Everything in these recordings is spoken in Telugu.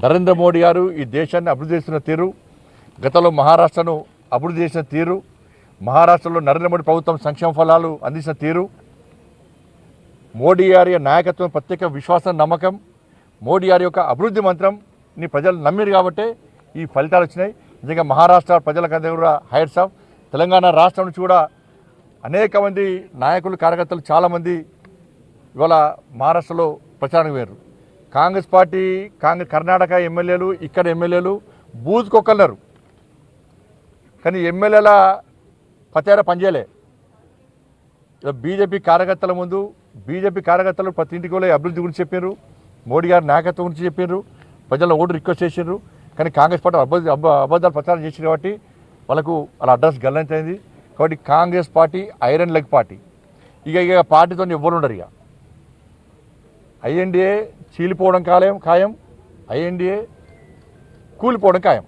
నరేంద్ర మోడీ గారు ఈ దేశాన్ని అభివృద్ధి చేస్తున్న తీరు, గతంలో మహారాష్ట్రను అభివృద్ధి చేసిన తీరు, మహారాష్ట్రలో నరేంద్ర మోడీ ప్రభుత్వం సంక్షేమ ఫలాలు అందించిన తీరు, మోడీ గారి నాయకత్వం ప్రత్యేక విశ్వాసం నమ్మకం, మోడీ గారి యొక్క అభివృద్ధి మంత్రంని ప్రజలు నమ్మిరు కాబట్టే ఈ ఫలితాలు వచ్చినాయి. నిజంగా మహారాష్ట్ర ప్రజలకందరూ కూడా హైట్స్ ఆఫ్. తెలంగాణ రాష్ట్రం నుంచి కూడా అనేక మంది నాయకులు కార్యకర్తలు చాలామంది ఇవాళ మహారాష్ట్రలో ప్రచారానికి పోయారు. కాంగ్రెస్ పార్టీ కర్ణాటక ఎమ్మెల్యేలు ఇక్కడ ఎమ్మెల్యేలు బూజుకొక్కన్నారు, కానీ ఎమ్మెల్యేల పతేరా పనిచేయలే. బీజేపీ కార్యకర్తల ముందు బీజేపీ కార్యకర్తలు ప్రతి ఇంటికి వెళ్ళి అభివృద్ధి గురించి చెప్పారు, మోడీ గారి నాయకత్వం గురించి చెప్పారు, ప్రజల ఓటు రిక్వెస్ట్ చేశారు. కానీ కాంగ్రెస్ పార్టీ అబద్ధాలు ప్రచారం చేసింది కాబట్టి వాళ్ళకు వాళ్ళ అడ్రస్ గల్లంతైంది. కాబట్టి Congress party iron leg party. ఇక పార్టీతో ఎవ్వరు ఉండరు. ఇక ఐఎన్డీఏ చీలిపోవడం ఖాయం, ఐఎన్డీఏ కూలిపోవడం ఖాయం.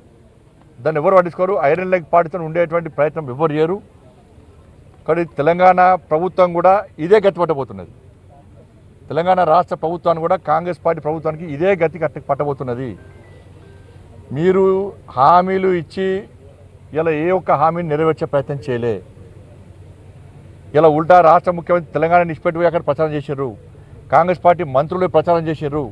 దాన్ని ఎవరు పట్టించుకోరు. ఐరన్ లెగ్ పార్టీతో ఉండేటువంటి ప్రయత్నం ఎవరు చేయరు. కాబట్టి తెలంగాణ ప్రభుత్వం కూడా ఇదే గతి పట్టబోతున్నది. తెలంగాణ రాష్ట్ర ప్రభుత్వాన్ని కూడా కాంగ్రెస్ పార్టీ ప్రభుత్వానికి ఇదే గతి పట్టబోతున్నది. మీరు హామీలు ఇచ్చి ఇలా ఏ ఒక్క హామీని నెరవేర్చే ప్రయత్నం చేయలే. ఇలా ఉల్టా రాష్ట్ర ముఖ్యమంత్రి తెలంగాణ నిష్పెట్టిపోయి అక్కడ ప్రచారం చేశారు. కాంగ్రెస్ పార్టీ మంత్రులు ప్రచారం చేశారు.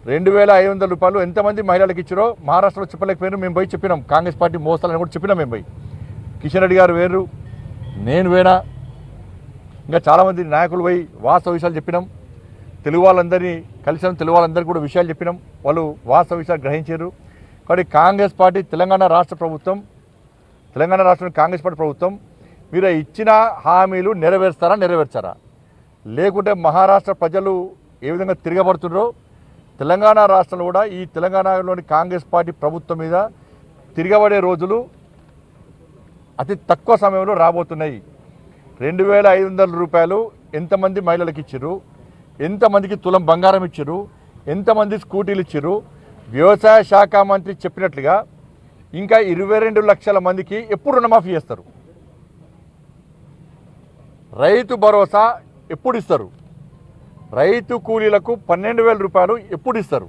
2,500 రూపాయలు ఎంతమంది మహిళలకు ఇచ్చారో మహారాష్ట్రలో చెప్పలేకపోయారు. మేము పోయి చెప్పినాం, కాంగ్రెస్ పార్టీ మోస్తాలని కూడా చెప్పినాం. మేము పోయి కిషన్ రెడ్డి గారు వేరు, నేను వేనా, ఇంకా చాలామంది నాయకులు పోయి వాస్తవ విషయాలు చెప్పినాం. తెలుగు వాళ్ళందరినీ కలిసాం, తెలుగు వాళ్ళందరికీ కూడా విషయాలు చెప్పినాం. వాళ్ళు వాస్తవ విషయాలు గ్రహించారు. కాబట్టి కాంగ్రెస్ పార్టీ తెలంగాణ రాష్ట్రంలో కాంగ్రెస్ పార్టీ ప్రభుత్వం మీరు ఇచ్చిన హామీలు నెరవేర్చారా? లేకుంటే మహారాష్ట్ర ప్రజలు ఏ విధంగా తిరగబడుతున్నారో తెలంగాణ రాష్ట్రంలో కూడా ఈ తెలంగాణలోని కాంగ్రెస్ పార్టీ ప్రభుత్వం మీద తిరగబడే రోజులు అతి తక్కువ సమయంలో రాబోతున్నాయి. 2,500 రూపాయలు ఎంతమంది మహిళలకు ఇచ్చారు, ఎంతమందికి తులం బంగారం ఇచ్చారు, ఎంతమంది స్కూటీలు ఇచ్చారు? వ్యవసాయ శాఖ మంత్రి చెప్పినట్లుగా ఇంకా 22 లక్షల మందికి ఎప్పుడు రుణమాఫీ చేస్తారు? రైతు భరోసా ఎప్పుడు ఇస్తారు? రైతు కూలీలకు 12,000 రూపాయలు ఎప్పుడు ఇస్తారు?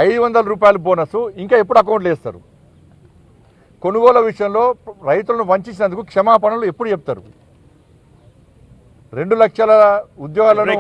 500 రూపాయలు బోనస్ ఇంకా ఎప్పుడు అకౌంట్లో వేస్తారు? కొనుగోలు విషయంలో రైతులను వంచినందుకు క్షమాపణలు ఎప్పుడు చెప్తారు? 2 లక్షల ఉద్యోగాలను